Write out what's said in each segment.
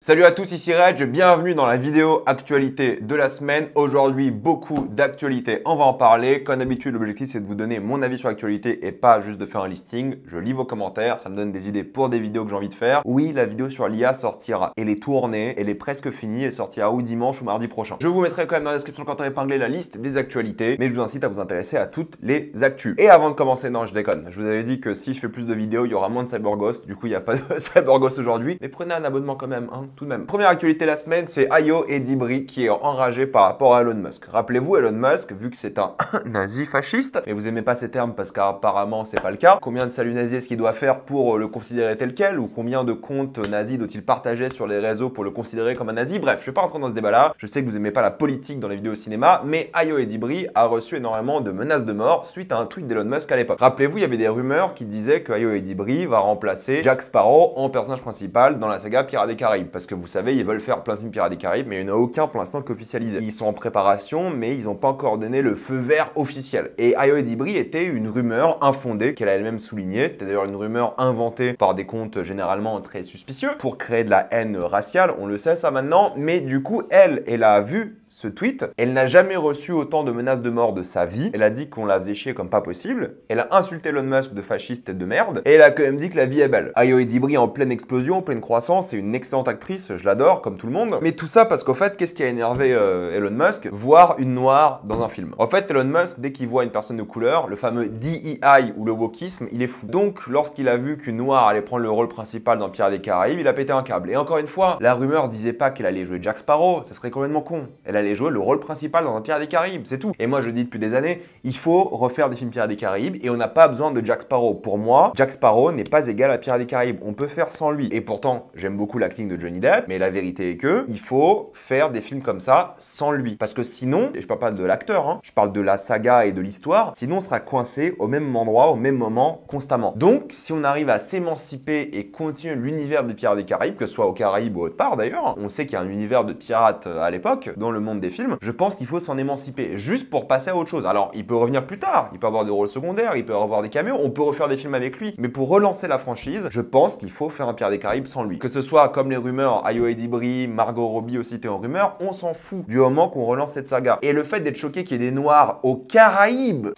Salut à tous, ici Reg, bienvenue dans la vidéo actualité de la semaine. Aujourd'hui, beaucoup d'actualités, on va en parler. Comme d'habitude, l'objectif c'est de vous donner mon avis sur l'actualité et pas juste de faire un listing. Je lis vos commentaires, ça me donne des idées pour des vidéos que j'ai envie de faire. Oui, la vidéo sur l'IA sortira. Elle est tournée, elle est presque finie, elle sortira ou dimanche ou mardi prochain. Je vous mettrai quand même dans la description quand on épinglé la liste des actualités, mais je vous incite à vous intéresser à toutes les actus. Et avant de commencer, non, je déconne. Je vous avais dit que si je fais plus de vidéos, il y aura moins de CyberGhost. Du coup, il n'y a pas de CyberGhost aujourd'hui. Mais prenez un abonnement quand même, hein, tout de même. Première actualité de la semaine, c'est Ayo Edebiri qui est enragé par rapport à Elon Musk. Rappelez-vous, Elon Musk, vu que c'est un nazi fasciste, mais vous aimez pas ces termes parce qu'apparemment c'est pas le cas, combien de saluts nazis est-ce qu'il doit faire pour le considérer tel quel, ou combien de comptes nazis doit-il partager sur les réseaux pour le considérer comme un nazi? Bref, je vais pas rentrer dans ce débat-là. Je sais que vous aimez pas la politique dans les vidéos au cinéma, mais Ayo Edebiri a reçu énormément de menaces de mort suite à un tweet d'Elon Musk à l'époque. Rappelez-vous, il y avait des rumeurs qui disaient que Ayo Edebiri va remplacer Jack Sparrow en personnage principal dans la saga Pirates des Caraïbes, parce que vous savez, ils veulent faire plein de films Pirates des Caraïbes, mais il n'y en a aucun pour l'instant qu'officialisé. Ils sont en préparation, mais ils n'ont pas encore donné le feu vert officiel. Et Ayo Edebiri était une rumeur infondée qu'elle a elle-même soulignée. C'était d'ailleurs une rumeur inventée par des comptes généralement très suspicieux pour créer de la haine raciale. On le sait ça maintenant, mais du coup, elle a vu ce tweet. Elle n'a jamais reçu autant de menaces de mort de sa vie. Elle a dit qu'on la faisait chier comme pas possible. Elle a insulté Elon Musk de fasciste et de merde. Et elle a quand même dit que la vie est belle. Ayo Edebiri en pleine explosion, en pleine croissance, c'est une excellente actrice, je l'adore comme tout le monde. Mais tout ça parce qu'au fait, qu'est-ce qui a énervé Elon Musk? Voir une noire dans un film. En fait, Elon Musk, dès qu'il voit une personne de couleur, le fameux DEI ou le wokisme, il est fou. Donc, lorsqu'il a vu qu'une noire allait prendre le rôle principal dans Pirates des Caraïbes, il a pété un câble. Et encore une fois, la rumeur disait pas qu'elle allait jouer Jack Sparrow, ça serait complètement con. Elle allait jouer le rôle principal dans un Pirates des Caraïbes, c'est tout. Et moi, je dis depuis des années, il faut refaire des films Pirates des Caraïbes et on n'a pas besoin de Jack Sparrow. Pour moi, Jack Sparrow n'est pas égal à Pirates des Caraïbes. On peut faire sans lui. Et pourtant, j'aime beaucoup l'acting de Johnny Depp, mais la vérité est que il faut faire des films comme ça sans lui. Parce que sinon, et je parle pas de l'acteur, hein, je parle de la saga et de l'histoire, sinon on sera coincé au même endroit, au même moment, constamment. Donc, si on arrive à s'émanciper et continuer l'univers des Pirates des Caraïbes, que ce soit aux Caraïbes ou autre part d'ailleurs, on sait qu'il y a un univers de pirates à l'époque, dans le monde des films, je pense qu'il faut s'en émanciper, juste pour passer à autre chose. Alors, il peut revenir plus tard, il peut avoir des rôles secondaires, il peut avoir des caméos, on peut refaire des films avec lui, mais pour relancer la franchise, je pense qu'il faut faire un Pirates des Caraïbes sans lui. Que ce soit comme les rumeurs, Ayo Edebiri, Margot Robbie aussi était en rumeur, on s'en fout du moment qu'on relance cette saga. Et le fait d'être choqué qu'il y ait des noirs aux Caraïbes,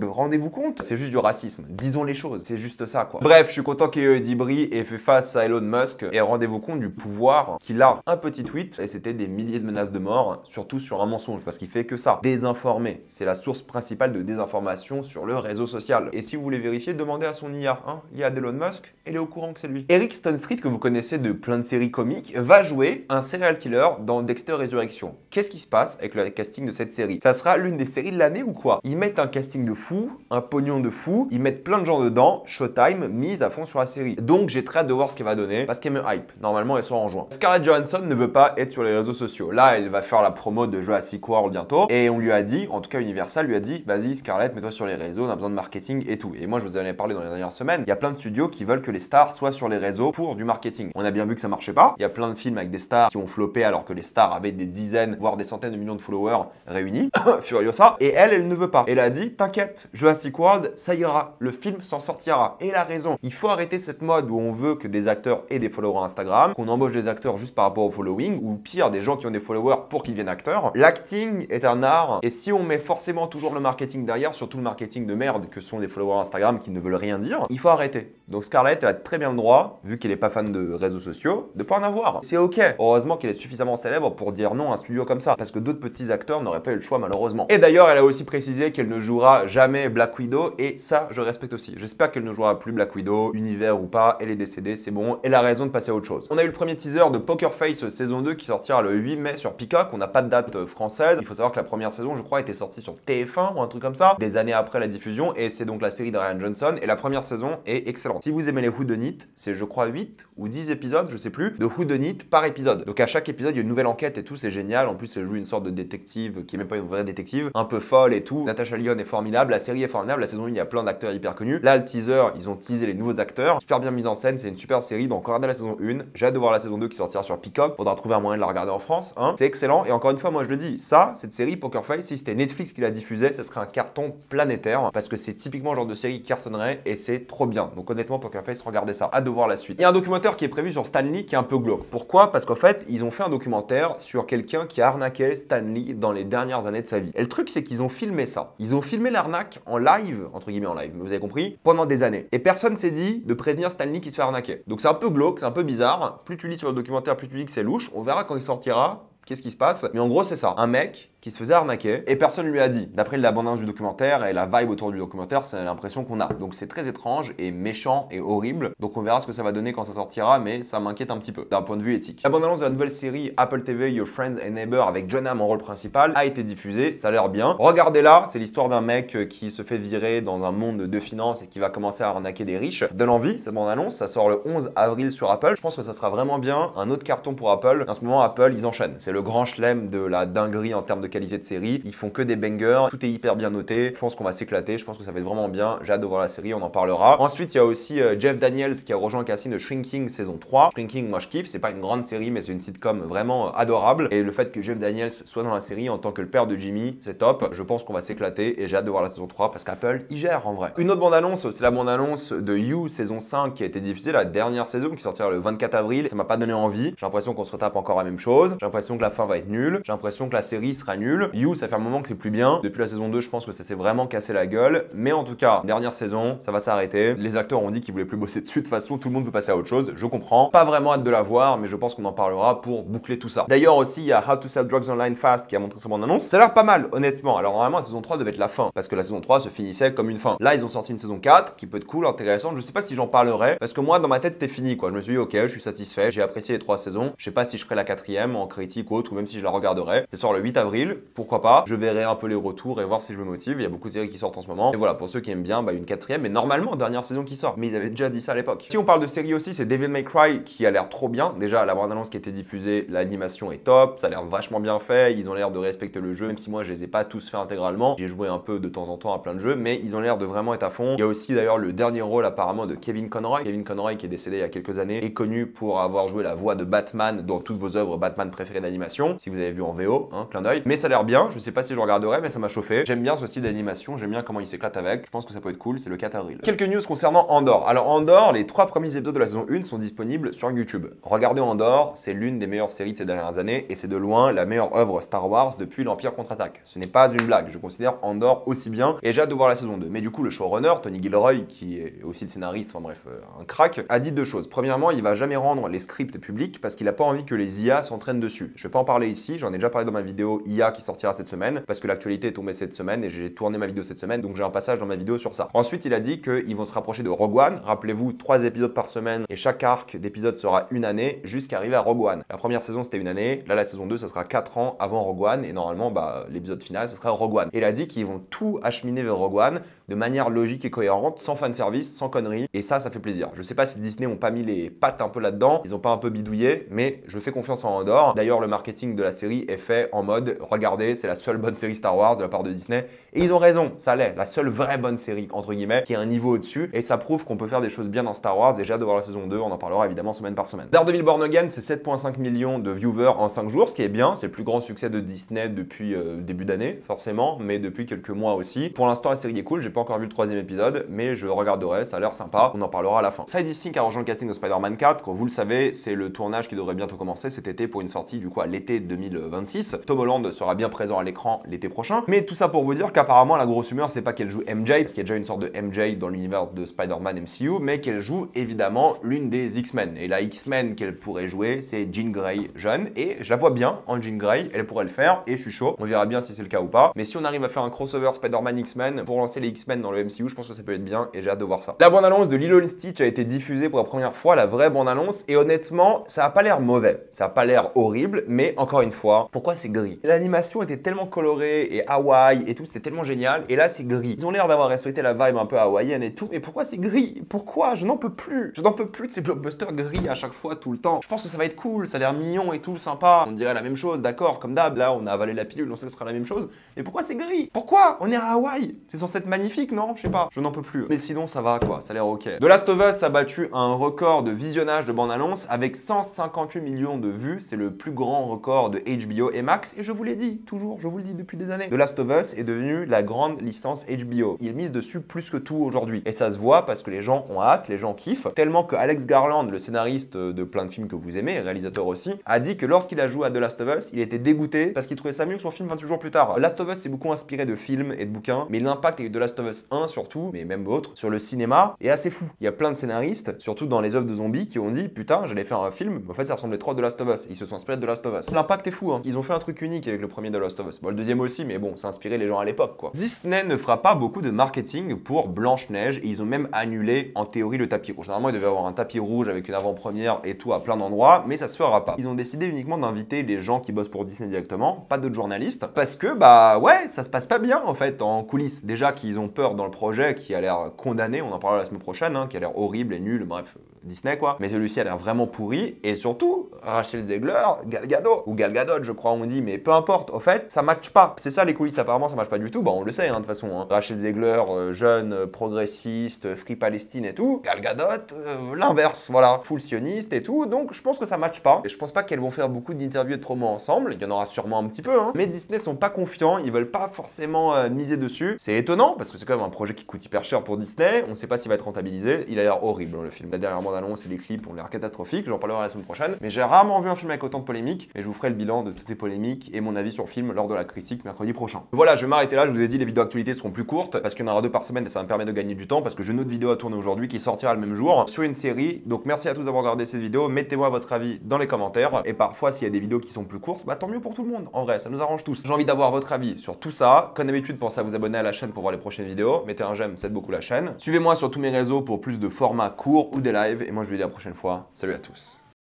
rendez-vous compte? C'est juste du racisme, disons les choses, c'est juste ça quoi. Bref, je suis content qu'Ayo Edebiri ait fait face à Elon Musk et rendez-vous compte du pouvoir qu'il a. Un petit tweet et c'était des milliers de menaces de mort, surtout sur un mensonge, parce qu'il fait que ça. Désinformer, c'est la source principale de désinformation sur le réseau social. Et si vous voulez vérifier, demandez à son IA, hein, l'IA d'Elon Musk, elle est au courant que c'est lui. Eric Stonestreet, que vous connaissez de plein de séries comiques, va jouer un serial killer dans Dexter Résurrection. Qu'est-ce qui se passe avec le casting de cette série? Ça sera l'une des séries de l'année ou quoi? Ils mettent un casting de fou, un pognon de fou, ils mettent plein de gens dedans, Showtime mise à fond sur la série. Donc j'ai très hâte de voir ce qu'elle va donner, parce qu'elle me hype. Normalement elle sort en juin. Scarlett Johansson ne veut pas être sur les réseaux sociaux. Là elle va faire la promo de Jurassic World bientôt, et on lui a dit, en tout cas Universal lui a dit, vas-y Scarlett, mets-toi sur les réseaux, on a besoin de marketing et tout. Et moi je vous en ai parlé dans les dernières semaines, il y a plein de studios qui veulent que les stars soient sur les réseaux pour du marketing. On a bien vu que ça marchait pas. Il y a plein de films avec des stars qui ont floppé alors que les stars avaient des dizaines, voire des centaines de millions de followers réunis. Furiosa. Et elle ne veut pas. Elle a dit, t'inquiète, Jurassic World, ça ira. Le film s'en sortira. Et elle a raison. Il faut arrêter cette mode où on veut que des acteurs aient des followers Instagram, qu'on embauche des acteurs juste par rapport au following, ou pire, des gens qui ont des followers pour qu'ils deviennent acteurs. L'acting est un art. Et si on met forcément toujours le marketing derrière, surtout le marketing de merde que sont des followers Instagram qui ne veulent rien dire, il faut arrêter. Donc Scarlett, elle a très bien le droit, vu qu'elle n'est pas fan de réseaux sociaux, de pas en avoir. C'est ok. Heureusement qu'elle est suffisamment célèbre pour dire non à un studio comme ça, parce que d'autres petits acteurs n'auraient pas eu le choix malheureusement. Et d'ailleurs, elle a aussi précisé qu'elle ne jouera jamais Black Widow, et ça, je respecte aussi. J'espère qu'elle ne jouera plus Black Widow, univers ou pas, elle est décédée, c'est bon, elle a raison de passer à autre chose. On a eu le premier teaser de Poker Face saison 2 qui sortira le 8 mai sur Peacock, on n'a pas de date française. Il faut savoir que la première saison, je crois, était sortie sur TF1 ou un truc comme ça, des années après la diffusion, et c'est donc la série de Ryan Johnson, et la première saison est excellente. Si vous aimez les whodunit, c'est je crois 8 ou 10 épisodes, je sais plus, de whodunit par épisode. Donc à chaque épisode, il y a une nouvelle enquête et tout, c'est génial. En plus, elle joue une sorte de détective qui est même pas une vraie détective, un peu folle et tout. Natasha Lyonne est formidable, la série est formidable, la saison 1, il y a plein d'acteurs hyper connus. Là, le teaser, ils ont teasé les nouveaux acteurs, super bien mise en scène, c'est une super série. Donc regardez la saison 1, j'ai hâte de voir la saison 2 qui sortira sur Peacock, faudra trouver un moyen de la regarder en France, hein. C'est excellent. excellent. Et encore une fois, moi je le dis, ça, cette série Poker Face, si c'était Netflix qui la diffusait, ce serait un carton planétaire parce que c'est typiquement le genre de série qui cartonnerait et c'est trop bien. Donc honnêtement, Poker Face, regardez ça. Hâte de voir la suite. Il y a un documentaire qui est prévu sur Stan Lee qui est un peu glauque. Pourquoi? Parce qu'en fait, ils ont fait un documentaire sur quelqu'un qui a arnaqué Stan Lee dans les dernières années de sa vie. Et le truc, c'est qu'ils ont filmé ça. Ils ont filmé l'arnaque en live, entre guillemets en live, mais vous avez compris, pendant des années. Et personne s'est dit de prévenir Stan Lee qui se fait arnaquer. Donc c'est un peu glauque, c'est un peu bizarre. Plus tu lis sur le documentaire, plus tu dis que c'est louche. On verra quand il sortira. Qu'est-ce qui se passe? Mais en gros, c'est ça. Un mec qui se faisait arnaquer et personne ne lui a dit. D'après l'abondance du documentaire et la vibe autour du documentaire, c'est l'impression qu'on a. Donc c'est très étrange et méchant et horrible. Donc on verra ce que ça va donner quand ça sortira, mais ça m'inquiète un petit peu d'un point de vue éthique. La bande-annonce de la nouvelle série Apple TV Your Friends and Neighbors avec Jon Hamm en rôle principal a été diffusée. Ça a l'air bien. Regardez-la, c'est l'histoire d'un mec qui se fait virer dans un monde de finance et qui va commencer à arnaquer des riches. Ça donne envie, cette bande-annonce. Ça sort le 11 avril sur Apple. Je pense que ça sera vraiment bien. Un autre carton pour Apple. En ce moment, Apple, ils enchaînent. C'est le grand chelem de la dinguerie en termes de qualité de série. Ils font que des bangers, tout est hyper bien noté. Je pense qu'on va s'éclater, je pense que ça va être vraiment bien. J'ai hâte de voir la série, on en parlera. Ensuite, il y a aussi Jeff Daniels qui a rejoint le casting de Shrinking saison 3. Shrinking, moi je kiffe, c'est pas une grande série, mais c'est une sitcom vraiment adorable. Et le fait que Jeff Daniels soit dans la série en tant que le père de Jimmy, c'est top. Je pense qu'on va s'éclater et j'ai hâte de voir la saison 3 parce qu'Apple, il gère en vrai. Une autre bande-annonce, c'est la bande-annonce de You saison 5 qui a été diffusée, la dernière saison qui sortira le 24 avril. Ça m'a pas donné envie. J'ai l'impression qu'on se retape encore la même chose. J'ai l'impression que la fin va être nulle. J'ai l'impression que la série sera nulle. You, ça fait un moment que c'est plus bien. Depuis la saison 2, je pense que ça s'est vraiment cassé la gueule. Mais en tout cas, dernière saison, ça va s'arrêter. Les acteurs ont dit qu'ils voulaient plus bosser dessus. De toute façon, tout le monde veut passer à autre chose. Je comprends. Pas vraiment hâte de la voir, mais je pense qu'on en parlera pour boucler tout ça. D'ailleurs aussi, il y a How to Sell Drugs Online Fast qui a montré sa bande-annonce. Ça a l'air pas mal, honnêtement. Alors normalement, la saison 3 devait être la fin. Parce que la saison 3 se finissait comme une fin. Là, ils ont sorti une saison 4 qui peut être cool, intéressante. Je sais pas si j'en parlerai. Parce que moi, dans ma tête, c'était fini, quoi. Je me suis dit, ok, je suis satisfait. J'ai apprécié les 3 saisons. Je sais pas si je ferai la 4e en critique ou autre, ou même si je la regarderai. Ça sort le 8 avril. Pourquoi pas? Je verrai un peu les retours et voir si je me motive. Il y a beaucoup de séries qui sortent en ce moment. Et voilà, pour ceux qui aiment bien, une 4e, mais normalement, dernière saison qui sort. Mais ils avaient déjà dit ça à l'époque. Si on parle de séries aussi, c'est Devil May Cry qui a l'air trop bien. Déjà, la bande-annonce qui a été diffusée, l'animation est top. Ça a l'air vachement bien fait. Ils ont l'air de respecter le jeu, même si moi, je les ai pas tous fait intégralement. J'ai joué un peu de temps en temps à plein de jeux, mais ils ont l'air de vraiment être à fond. Il y a aussi d'ailleurs le dernier rôle apparemment de Kevin Conroy. Kevin Conroy qui est décédé il y a quelques années est connu pour avoir joué la voix de Batman dans toutes vos œuvres Batman préférées d'animation. Si vous avez vu en VO, clin d'œil. Mais ça a l'air bien. Je sais pas si je regarderai, mais ça m'a chauffé. J'aime bien ce style d'animation. J'aime bien comment il s'éclate avec. Je pense que ça peut être cool. C'est le 4 avril. Quelques news concernant Andor. Alors Andor, les 3 premiers épisodes de la saison 1 sont disponibles sur YouTube. Regardez Andor, c'est l'une des meilleures séries de ces dernières années et c'est de loin la meilleure œuvre Star Wars depuis l'Empire contre-attaque. Ce n'est pas une blague. Je considère Andor aussi bien et j'ai hâte de voir la saison 2. Mais du coup, le showrunner, Tony Gilroy, qui est aussi le scénariste, enfin bref, un crack, a dit 2 choses. Premièrement, il va jamais rendre les scripts publics parce qu'il a pas envie que les IA s'entraînent dessus. Je vais pas en parler ici, j'en ai déjà parlé dans ma vidéo IA qui sortira cette semaine parce que l'actualité est tombée cette semaine et j'ai tourné ma vidéo cette semaine, donc j'ai un passage dans ma vidéo sur ça. Ensuite, il a dit qu'ils vont se rapprocher de Rogue One. Rappelez-vous, 3 épisodes par semaine et chaque arc d'épisode sera une année jusqu'à arriver à Rogue One. La première saison, c'était une année. Là, la saison 2, ça sera 4 ans avant Rogue One et normalement, l'épisode final, ce sera Rogue One. Et il a dit qu'ils vont tout acheminer vers Rogue One de manière logique et cohérente, sans fanservice, sans conneries. Et ça fait plaisir. Je sais pas si Disney ont pas mis les pattes un peu là-dedans, ils ont pas un peu bidouillé, mais je fais confiance en Andor. D'ailleurs, le marketing de la série est fait en mode, regardez, c'est la seule bonne série Star Wars de la part de Disney. Et ils ont raison, ça l'est, la seule vraie bonne série, entre guillemets, qui est un niveau au-dessus. Et ça prouve qu'on peut faire des choses bien dans Star Wars. Et j'ai hâte de voir la saison 2, on en parlera évidemment semaine par semaine. Daredevil Born Again, c'est 7,5 millions de viewers en 5 jours, ce qui est bien. C'est le plus grand succès de Disney depuis début d'année, forcément, mais depuis quelques mois aussi. Pour l'instant, la série est cool, j'ai pas encore vu le 3e épisode, mais je regarderai, ça a l'air sympa, on en parlera à la fin. Sidey Sink a rejoint le casting de Spider-Man 4, comme vous le savez, c'est le tournage qui devrait bientôt commencer cet été pour une sortie du coup à l'été 2026. Tom Holland sera bien présent à l'écran l'été prochain, mais tout ça pour vous dire qu'apparemment la grosse rumeur c'est pas qu'elle joue MJ, parce qu'il y a déjà une sorte de MJ dans l'univers de Spider-Man MCU, mais qu'elle joue évidemment l'une des X-Men. Et la X-Men qu'elle pourrait jouer, c'est Jean Grey jeune, et je la vois bien en Jean Grey, elle pourrait le faire, et je suis chaud, on verra bien si c'est le cas ou pas. Mais si on arrive à faire un crossover Spider-Man X-Men pour lancer les X-Men dans le MCU, je pense que ça peut être bien, et j'ai hâte de voir ça. La bande-annonce de Lilo & Stitch a été diffusée pour la première fois, la vraie bande-annonce, et honnêtement, ça a pas l'air mauvais, ça a pas l'air horrible, mais encore une fois, pourquoi c'est gris? L'animation l'animation était tellement colorée et Hawaï et tout, c'était tellement génial. Et là, c'est gris. Ils ont l'air d'avoir respecté la vibe un peu hawaïenne et tout. Mais pourquoi c'est gris? Pourquoi? Je n'en peux plus. Je n'en peux plus de ces blockbusters gris à chaque fois, tout le temps. Je pense que ça va être cool, ça a l'air mignon et tout, sympa. On dirait la même chose, d'accord, comme d'hab. Là, on a avalé la pilule, on sait que ce sera la même chose. Mais pourquoi c'est gris? Pourquoi? On est à Hawaï. C'est censé être magnifique, non? Je sais pas. Je n'en peux plus. Mais sinon, ça va quoi, ça a l'air ok. The Last of Us a battu un record de visionnage de bande-annonce avec 158 millions de vues. C'est le plus grand record de HBO et Max. Et je vous l'ai dit, toujours, je vous le dis depuis des années. The Last of Us est devenu la grande licence HBO. Ils misent dessus plus que tout aujourd'hui. Et ça se voit parce que les gens ont hâte, les gens kiffent. Tellement que Alex Garland, le scénariste de plein de films que vous aimez, réalisateur aussi, a dit que lorsqu'il a joué à The Last of Us, il était dégoûté parce qu'il trouvait ça mieux que son film 28 jours plus tard. Last of Us s'est beaucoup inspiré de films et de bouquins, mais l'impact avec The Last of Us 1 surtout, mais même d'autres, sur le cinéma est assez fou. Il y a plein de scénaristes, surtout dans les œuvres de zombies, qui ont dit putain, j'allais faire un film, mais en fait ça ressemblait trop à The Last of Us. Ils se sont inspirés de The Last of Us. L'impact est fou, hein. Ils ont fait un truc unique avec le premier The Last of Us. Bon, le deuxième aussi, mais bon, ça a inspiré les gens à l'époque, quoi. Disney ne fera pas beaucoup de marketing pour Blanche-Neige et ils ont même annulé en théorie le tapis rouge. Normalement, il devait avoir un tapis rouge avec une avant-première et tout à plein d'endroits, mais ça se fera pas. Ils ont décidé uniquement d'inviter les gens qui bossent pour Disney directement, pas d'autres journalistes, parce que bah ouais, ça se passe pas bien en fait en coulisses. Déjà qu'ils ont peur dans le projet qui a l'air condamné, on en parlera la semaine prochaine, hein, qui a l'air horrible et nul, bref. Disney quoi, mais celui-ci a l'air vraiment pourri et surtout Rachel Zegler, Gal Gadot ou Gal Gadot je crois on dit, mais peu importe, au fait ça match pas, c'est ça les coulisses apparemment ça match pas du tout, bah on le sait hein, de toute façon, hein. Rachel Zegler, jeune, progressiste, Free Palestine et tout, Gal Gadot, l'inverse, voilà, full sioniste et tout, donc je pense que ça match pas et je pense pas qu'elles vont faire beaucoup d'interviews et de promos ensemble, il y en aura sûrement un petit peu, hein. Mais Disney sont pas confiants, ils veulent pas forcément miser dessus, c'est étonnant parce que c'est quand même un projet qui coûte hyper cher pour Disney, on sait pas s'il va être rentabilisé, il a l'air horrible hein, le film, la dernière annonce et les clips ont l'air catastrophiques, j'en parlerai la semaine prochaine, mais j'ai rarement vu un film avec autant de polémiques et je vous ferai le bilan de toutes ces polémiques et mon avis sur le film lors de la critique mercredi prochain. Voilà, je vais m'arrêter là, je vous ai dit les vidéos actualités seront plus courtes parce qu'il y en aura 2 par semaine et ça va me permettre de gagner du temps parce que j'ai une autre vidéo à tourner aujourd'hui qui sortira le même jour sur une série, donc merci à tous d'avoir regardé cette vidéo, mettez-moi votre avis dans les commentaires et parfois s'il y a des vidéos qui sont plus courtes, bah tant mieux pour tout le monde, en vrai, ça nous arrange tous. J'ai envie d'avoir votre avis sur tout ça, comme d'habitude pensez à vous abonner à la chaîne pour voir les prochaines vidéos, mettez un j'aime, ça aide beaucoup la chaîne, suivez-moi sur tous mes réseaux pour plus de formats courts ou des lives et moi je vous dis à la prochaine fois. Salut à tous.